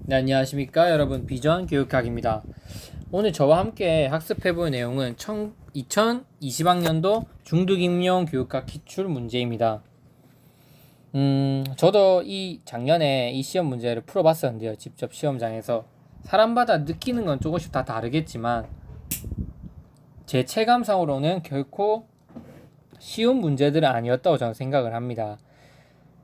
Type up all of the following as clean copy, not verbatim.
네, 안녕하십니까 여러분. 비전 교육학입니다. 오늘 저와 함께 학습해볼 내용은 2020학년도 중등임용 교육학 기출 문제입니다. 저도 작년에 이 시험 문제를 풀어봤었는데요. 직접 시험장에서. 사람마다 느끼는 건 조금씩 다 다르겠지만 제 체감상으로는 결코 쉬운 문제들은 아니었다고 저는 생각을 합니다.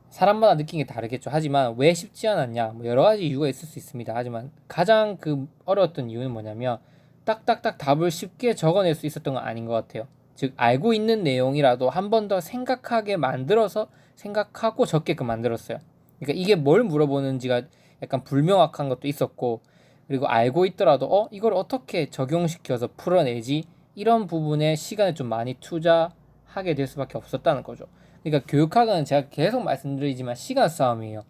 사람마다 느끼는 게 다르겠죠. 하지만 왜 쉽지 않았냐? 뭐 여러 가지 이유가 있을 수 있습니다. 하지만 가장 어려웠던 이유는 뭐냐면 딱딱딱 답을 쉽게 적어낼 수 있었던 건 아닌 것 같아요. 즉 알고 있는 내용이라도 한 번 더 생각하게 만들어서 생각하고 적게끔 만들었어요. 그러니까 이게 뭘 물어보는지가 약간 불명확한 것도 있었고, 그리고 알고 있더라도 이걸 어떻게 적용시켜서 풀어내지, 이런 부분에 시간을 좀 많이 투자하게 될 수밖에 없었다는 거죠. 그러니까 교육학은 제가 계속 말씀드리지만 시간 싸움이에요.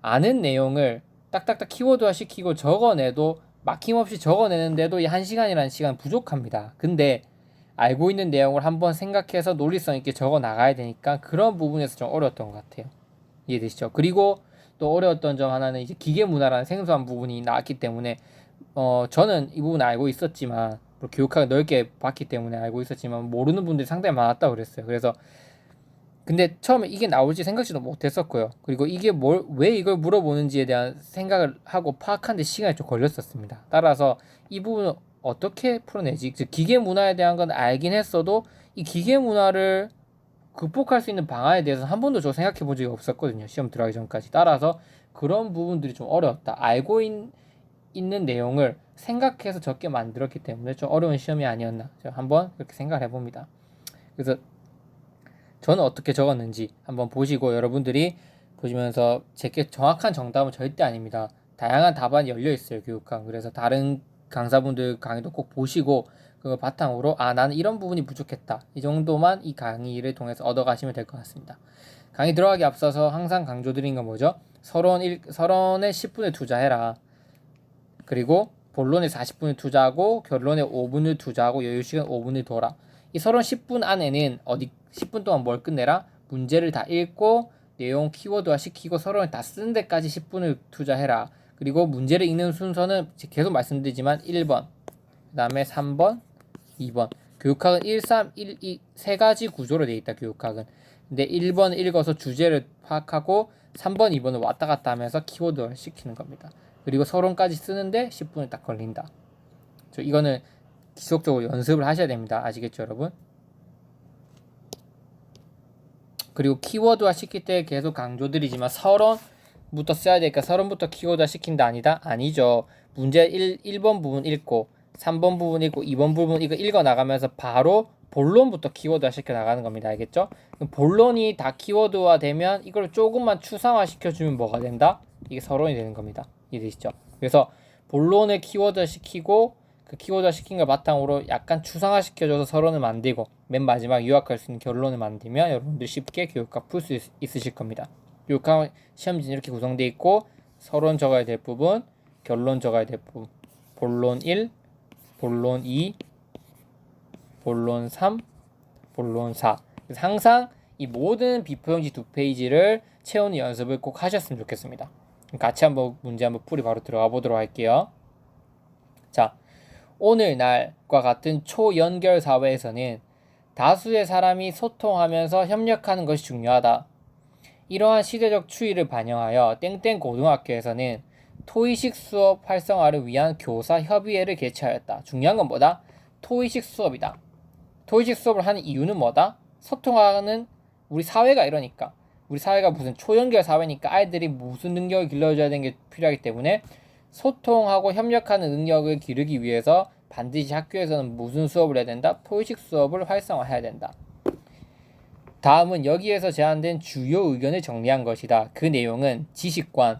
아는 내용을 딱딱딱 키워드화 시키고 적어내도 막힘없이 적어내는데도 이 1시간이라는 시간 부족합니다. 근데 알고 있는 내용을 한번 생각해서 논리성 있게 적어 나가야 되니까 그런 부분에서 좀 어려웠던 것 같아요. 이해되시죠? 그리고 또 어려웠던 점 하나는 이제 기계 문화라는 생소한 부분이 나왔기 때문에 저는 이 부분 알고 있었지만, 교육학을 넓게 봤기 때문에 알고 있었지만 모르는 분들이 상당히 많았다고 그랬어요. 그래서 근데 처음에 이게 나올지 생각지도 못했었고요. 그리고 이게 왜 이걸 물어보는지에 대한 생각을 하고 파악하는데 시간이 좀 걸렸었습니다. 따라서 이 부분을 어떻게 풀어내지? 즉 기계 문화에 대한 건 알긴 했어도 이 기계 문화를 극복할 수 있는 방안에 대해서 한 번도 저 생각해 본 적이 없었거든요. 시험 들어가기 전까지. 따라서 그런 부분들이 좀 어려웠다. 있는 내용을 생각해서 적게 만들었기 때문에 좀 어려운 시험이 아니었나. 제가 한번 그렇게 생각을 해봅니다. 그래서 저는 어떻게 적었는지 한번 보시고 여러분들이 보시면서 제게 정확한 정답은 절대 아닙니다. 다양한 답안이 열려 있어요, 교육학. 그래서 다른 강사분들 강의도 꼭 보시고 그걸 바탕으로 나는 이런 부분이 부족했다. 이 정도만 이 강의를 통해서 얻어가시면 될 것 같습니다. 강의 들어가기 앞서서 항상 강조드린 건 뭐죠? 서론에 10분을 투자해라. 그리고 본론에 40분을 투자하고 결론에 5분을 투자하고 여유시간 5분을 둬라. 이 서론 10분 안에는 10분 동안 뭘 끝내라? 문제를 다 읽고 내용 키워드화 시키고 서론을 다 쓰는 데까지 10분을 투자해라. 그리고 문제를 읽는 순서는 계속 말씀드리지만 1번, 그 다음에 3번, 2번. 교육학은 1, 3, 1, 2 세 가지 구조로 되어 있다. 교육학은. 근데 1번 읽어서 주제를 파악하고 3번, 2번을 왔다 갔다 하면서 키워드를 시키는 겁니다. 그리고 서론까지 쓰는데 10분을 딱 걸린다. 이거는 지속적으로 연습을 하셔야 됩니다. 아시겠죠, 여러분? 그리고 키워드화 시킬 때 계속 강조드리지만 서론부터 써야 되니까 서론부터 키워드화 시킨다 아니다? 아니죠. 문제 1번 부분 읽고 3번 부분 읽고 2번 부분 이거 읽어 나가면서 바로 본론부터 키워드화 시켜 나가는 겁니다. 알겠죠? 본론이 다 키워드화 되면 이걸 조금만 추상화 시켜주면 뭐가 된다? 이게 서론이 되는 겁니다. 이해되시죠? 그래서 본론을 키워드화 시키고 그 키워드화 시킨 걸 바탕으로 약간 추상화 시켜줘서 서론을 만들고 맨 마지막 요약할 수 있는 결론을 만들면 여러분들 쉽게 교육학 풀 수 있으실 겁니다. 교육학 시험지는 이렇게 구성되어 있고 서론 적어야 될 부분, 결론 적어야 될 부분, 본론 1, 본론 2, 본론 3, 본론 4. 그래서 항상 이 모든 비포용지 2페이지를 채우는 연습을 꼭 하셨으면 좋겠습니다. 같이 문제 한번 풀이 바로 들어가 보도록 할게요. 자, 오늘날과 같은 초연결 사회에서는 다수의 사람이 소통하면서 협력하는 것이 중요하다. 이러한 시대적 추이를 반영하여 땡땡 고등학교에서는 토의식 수업 활성화를 위한 교사 협의회를 개최하였다. 중요한 건 뭐다? 토의식 수업이다. 토의식 수업을 하는 이유는 뭐다? 소통하는 우리 사회가 이러니까. 우리 사회가 무슨 초연결 사회니까 아이들이 무슨 능력을 길러줘야 되는 게 필요하기 때문에 소통하고 협력하는 능력을 기르기 위해서 반드시 학교에서는 무슨 수업을 해야 된다? 토의식 수업을 활성화해야 된다. 다음은 여기에서 제안된 주요 의견을 정리한 것이다. 그 내용은 지식관,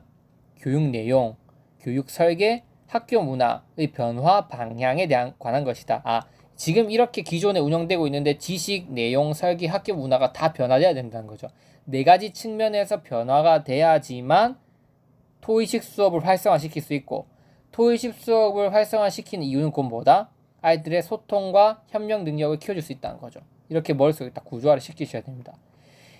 교육 내용, 교육 설계, 학교 문화의 변화 방향에 관한 것이다. 지금 이렇게 기존에 운영되고 있는데 지식, 내용, 설계, 학교 문화가 다 변화돼야 된다는 거죠. 네 가지 측면에서 변화가 돼야지만 토의식 수업을 활성화시킬 수 있고, 토의식 수업을 활성화시키는 이유는 곧 뭐다? 아이들의 소통과 협력 능력을 키워줄 수 있다는 거죠. 이렇게 머릿속에 딱 구조화를 시키셔야 됩니다.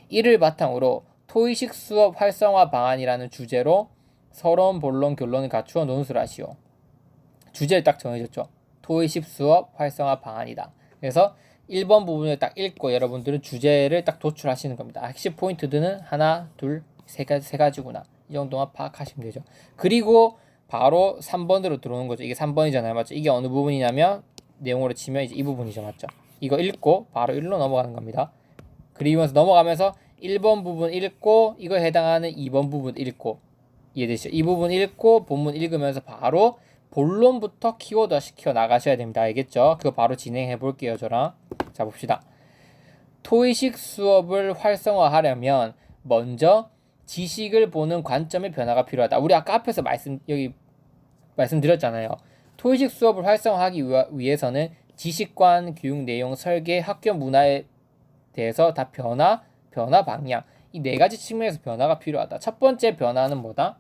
이를 바탕으로 토의식 수업 활성화 방안이라는 주제로 서론, 본론, 결론을 갖추어 논술을 하시오. 주제를 딱 정해줬죠. 토의식 수업 활성화 방안이다. 그래서 1번 부분을 딱 읽고 여러분들은 주제를 딱 도출하시는 겁니다. 핵심 포인트들은 하나, 둘, 세 가지구나. 이 정도만 파악하시면 되죠. 그리고 바로 3번으로 들어오는 거죠. 이게 3번이잖아요. 맞죠? 이게 어느 부분이냐면 내용으로 치면 이제 이 부분이죠. 맞죠? 이거 읽고 바로 1로 넘어가는 겁니다. 그리면서 넘어가면서 1번 부분 읽고 이거에 해당하는 2번 부분 읽고 이해되시죠? 이 부분 읽고 본문 읽으면서 바로 본론부터 키워드 시켜 나가셔야 됩니다. 알겠죠? 그거 바로 진행해 볼게요. 저랑. 자, 봅시다. 토의식 수업을 활성화하려면 먼저 지식을 보는 관점의 변화가 필요하다. 우리 아까 앞에서 말씀드렸잖아요. 토의식 수업을 활성화하기 위해서는 지식관, 교육 내용, 설계, 학교 문화에 대해서 다 변화 방향 이 네 가지 측면에서 변화가 필요하다. 첫 번째 변화는 뭐다?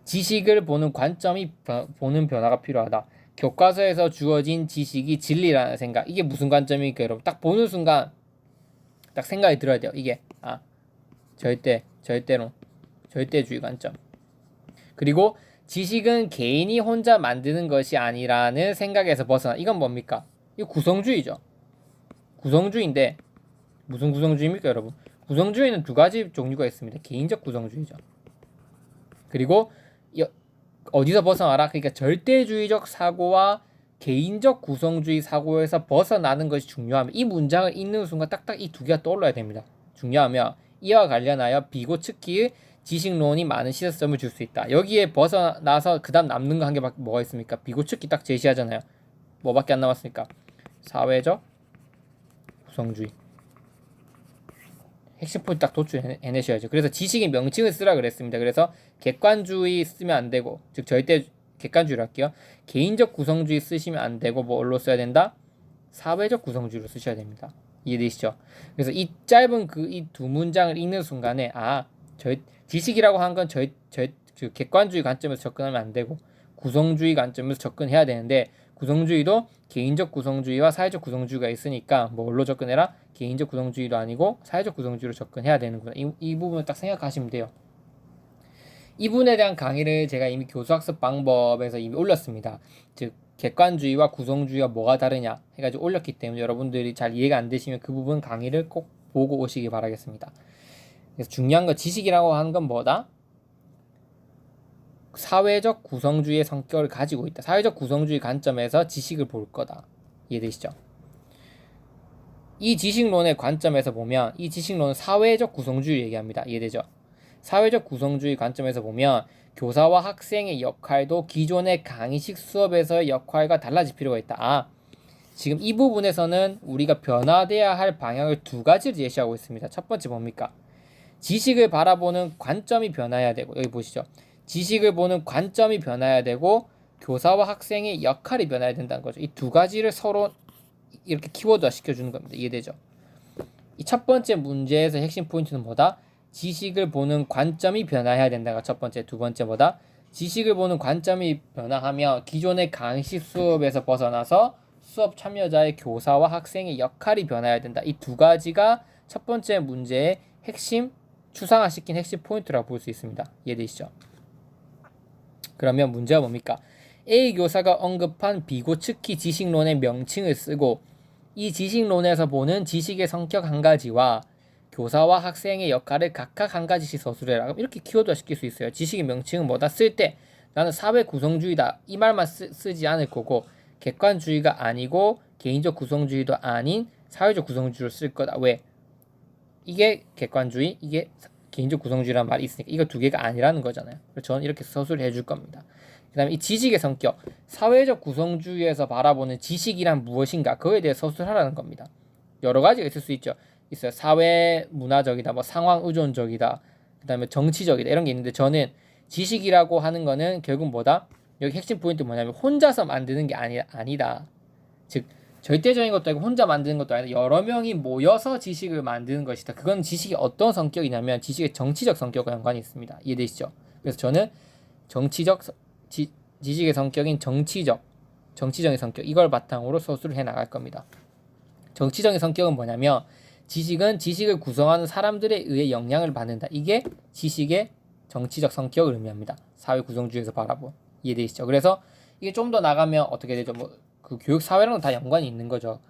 지식을 보는 관점이 보는 변화가 필요하다. 교과서에서 주어진 지식이 진리라는 생각. 이게 무슨 관점입니까, 여러분? 딱 보는 순간 딱 생각이 들어야 돼요. 이게 절대주의 관점. 그리고 지식은 개인이 혼자 만드는 것이 아니라는 생각에서 벗어나. 이건 뭡니까? 이거 구성주의죠. 구성주의인데 무슨 구성주의입니까, 여러분? 구성주의는 두 가지 종류가 있습니다. 개인적 구성주의죠. 그리고 어디서 벗어나라? 그러니까 절대주의적 사고와 개인적 구성주의 사고에서 벗어나는 것이 중요하면 이 문장을 읽는 순간 딱딱 이 두 개가 떠올라야 됩니다. 중요하면 이와 관련하여 비고츠키의 지식론이 많은 시사점을 줄 수 있다. 여기에 벗어나서 그 다음 남는 거 한 개 뭐가 있습니까? 비고츠키 딱 제시하잖아요. 뭐밖에 안 남았습니까? 사회적 구성주의. 핵심 포인트 딱 도출해내셔야죠. 그래서 지식의 명칭을 쓰라 그랬습니다. 그래서 객관주의 쓰면 안 되고, 즉 절대 객관주의로 할게요. 개인적 구성주의 쓰시면 안 되고 뭘로 써야 된다? 사회적 구성주의로 쓰셔야 됩니다. 이해되시죠? 그래서 이 짧은 이 두 문장을 읽는 순간에 지식이라고 한 건 객관주의 관점에서 접근하면 안 되고 구성주의 관점에서 접근해야 되는데 구성주의도 개인적 구성주의와 사회적 구성주의가 있으니까 뭘로 접근해라? 개인적 구성주의도 아니고 사회적 구성주의로 접근해야 되는구나. 이 부분을 딱 생각하시면 돼요. 이 부분에 대한 강의를 제가 이미 교수학습 방법에서 이미 올렸습니다. 즉 객관주의와 구성주의가 뭐가 다르냐 해가지고 올렸기 때문에 여러분들이 잘 이해가 안 되시면 그 부분 강의를 꼭 보고 오시기 바라겠습니다. 그래서 중요한 건 지식이라고 하는 건 뭐다? 사회적 구성주의의 성격을 가지고 있다. 사회적 구성주의 관점에서 지식을 볼 거다. 이해되시죠? 이 지식론의 관점에서 보면 이 지식론은 사회적 구성주의를 얘기합니다. 이해되죠? 사회적 구성주의 관점에서 보면 교사와 학생의 역할도 기존의 강의식 수업에서의 역할과 달라질 필요가 있다. 지금 이 부분에서는 우리가 변화돼야 할 방향을 두 가지를 제시하고 있습니다. 첫 번째 뭡니까? 지식을 바라보는 관점이 변화해야 되고, 여기 보시죠. 지식을 보는 관점이 변화해야 되고 교사와 학생의 역할이 변화해야 된다는 거죠. 이 두 가지를 서로 이렇게 키워드화 시켜주는 겁니다. 이해되죠? 이 첫 번째 문제에서 핵심 포인트는 뭐다? 지식을 보는 관점이 변화해야 된다가 첫 번째. 두 번째 뭐다? 지식을 보는 관점이 변화하며 기존의 강의식 수업에서 벗어나서 수업 참여자의 교사와 학생의 역할이 변화해야 된다. 이 두 가지가 첫 번째 문제의 핵심, 추상화시킨 핵심 포인트라고 볼 수 있습니다. 이해되시죠? 그러면 문제가 뭡니까? A 교사가 언급한 비고츠키 지식론의 명칭을 쓰고 이 지식론에서 보는 지식의 성격 한 가지와 교사와 학생의 역할을 각각 한 가지씩 서술해라. 그럼 이렇게 키워드화 시킬 수 있어요. 지식의 명칭은 뭐다? 쓸 때 나는 사회 구성주의다. 이 말만 쓰지 않을 거고 객관주의가 아니고 개인적 구성주의도 아닌 사회적 구성주의를 쓸 거다. 왜? 이게 객관주의, 이게 개인적 구성주의라는 말이 있으니까 이거 두 개가 아니라는 거잖아요. 그래서 저는 이렇게 서술을 해줄 겁니다. 그 다음에 이 지식의 성격, 사회적 구성주의에서 바라보는 지식이란 무엇인가 그거에 대해 서술하라는 겁니다. 여러 가지가 있을 수 있어요. 사회 문화적이다, 뭐 상황 의존적이다, 그 다음에 정치적이다 이런 게 있는데 저는 지식이라고 하는 거는 결국 뭐다? 여기 핵심 포인트 뭐냐면 혼자서 만드는 게 아니다. 즉 절대적인 것도 아니고 혼자 만드는 것도 아니라 여러 명이 모여서 지식을 만드는 것이다. 그건 지식이 어떤 성격이냐면 지식의 정치적 성격과 연관이 있습니다. 이해되시죠? 그래서 저는 지식의 성격인 정치적인 성격 이걸 바탕으로 서술을 해 나갈 겁니다. 정치적인 성격은 뭐냐면 지식은 지식을 구성하는 사람들에 의해 영향을 받는다. 이게 지식의 정치적 성격을 의미합니다. 사회 구성주의에서 바라본. 이해되시죠? 그래서 이게 좀 더 나가면 어떻게 되죠? 뭐 그 교육 사회랑은 다 연관이 있는 거죠.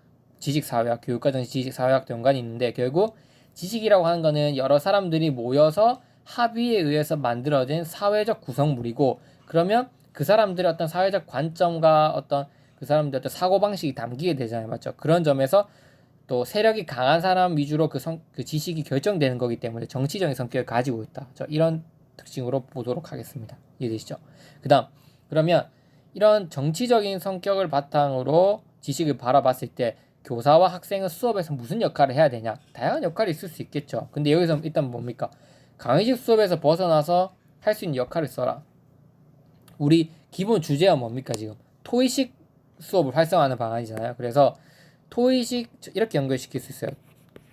지식 사회학, 교육과정 지식 사회학도 연관이 있는데 결국 지식이라고 하는 거는 여러 사람들이 모여서 합의에 의해서 만들어진 사회적 구성물이고, 그러면 그 사람들의 어떤 사회적 관점과 어떤 그 사람들의 어떤 사고방식이 담기게 되잖아요. 맞죠? 그런 점에서 또 세력이 강한 사람 위주로 그 지식이 결정되는 거기 때문에 정치적인 성격을 가지고 있다. 이런 특징으로 보도록 하겠습니다. 이해되시죠? 그러면 이런 정치적인 성격을 바탕으로 지식을 바라봤을 때 교사와 학생은 수업에서 무슨 역할을 해야 되냐? 다양한 역할이 있을 수 있겠죠. 근데 여기서 일단 뭡니까? 강의식 수업에서 벗어나서 할 수 있는 역할을 써라. 우리 기본 주제가 뭡니까 지금? 토의식 수업을 활성화하는 방안이잖아요. 그래서 토의식 이렇게 연결시킬 수 있어요.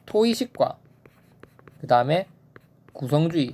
토의식과 그 다음에 구성주의.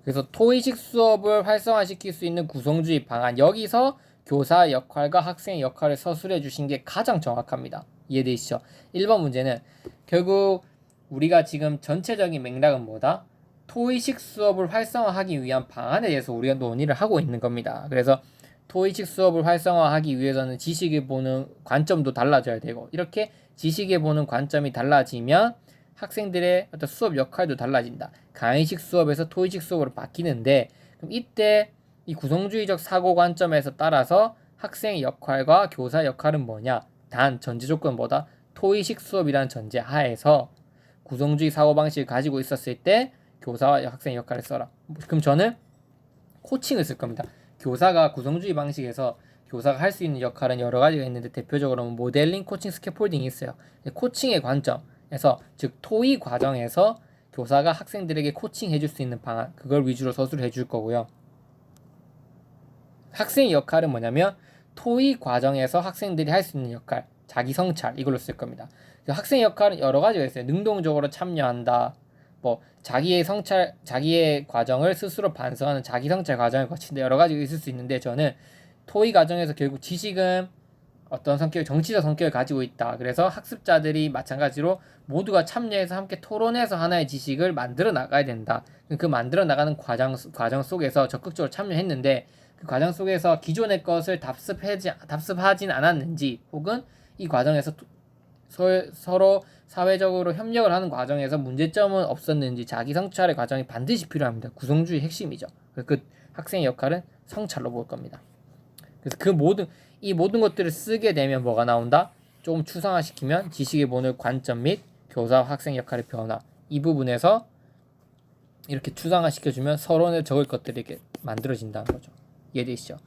그래서 토의식 수업을 활성화시킬 수 있는 구성주의 방안, 여기서 교사 역할과 학생의 역할을 서술해 주신 게 가장 정확합니다. 이해되시죠? 1번 문제는 결국 우리가 지금 전체적인 맥락은 뭐다? 토의식 수업을 활성화하기 위한 방안에 대해서 우리가 논의를 하고 있는 겁니다. 그래서 토의식 수업을 활성화하기 위해서는 지식을 보는 관점도 달라져야 되고, 이렇게 지식을 보는 관점이 달라지면 학생들의 어떤 수업 역할도 달라진다. 강의식 수업에서 토의식 수업으로 바뀌는데, 그럼 이때 이 구성주의적 사고 관점에서 따라서 학생의 역할과 교사 역할은 뭐냐? 단 전제 조건은 뭐다? 토의식 수업이라는 전제 하에서 구성주의 사고방식을 가지고 있었을 때 교사와 학생의 역할을 써라. 그럼 저는 코칭을 쓸 겁니다. 교사가 구성주의 방식에서 교사가 할 수 있는 역할은 여러 가지가 있는데 대표적으로 모델링, 코칭, 스캐폴딩이 있어요. 코칭의 관점에서, 즉 토의 과정에서 교사가 학생들에게 코칭해 줄 수 있는 방안, 그걸 위주로 서술해 줄 거고요. 학생의 역할은 뭐냐면 토의 과정에서 학생들이 할 수 있는 역할, 자기 성찰, 이걸로 쓸 겁니다. 학생의 역할은 여러 가지가 있어요. 능동적으로 참여한다, 뭐 자기의 성찰, 자기의 과정을 스스로 반성하는 자기 성찰 과정을 거친다, 여러 가지가 있을 수 있는데, 저는 토의 과정에서 결국 지식은 어떤 성격, 정치적 성격을 가지고 있다. 그래서 학습자들이 마찬가지로 모두가 참여해서 함께 토론해서 하나의 지식을 만들어 나가야 된다. 그 만들어 나가는 과정 속에서 적극적으로 참여했는데, 그 과정 속에서 기존의 것을 답습하진 않았는지, 혹은 이 과정에서 서로 사회적으로 협력을 하는 과정에서 문제점은 없었는지, 자기 성찰의 과정이 반드시 필요합니다. 구성주의 핵심이죠. 그 학생의 역할은 성찰로 볼 겁니다. 그래서 이 모든 것들을 쓰게 되면 뭐가 나온다? 조금 추상화시키면 지식을 보는 관점 및 교사와 학생 역할의 변화, 이 부분에서 이렇게 추상화시켜주면 서론에 적을 것들이 이렇게 만들어진다는 거죠. 이해되시죠?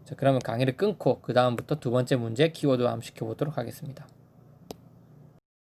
자, 그러면 강의를 끊고 그 다음부터 두 번째 문제 키워드 암시켜 보도록 하겠습니다.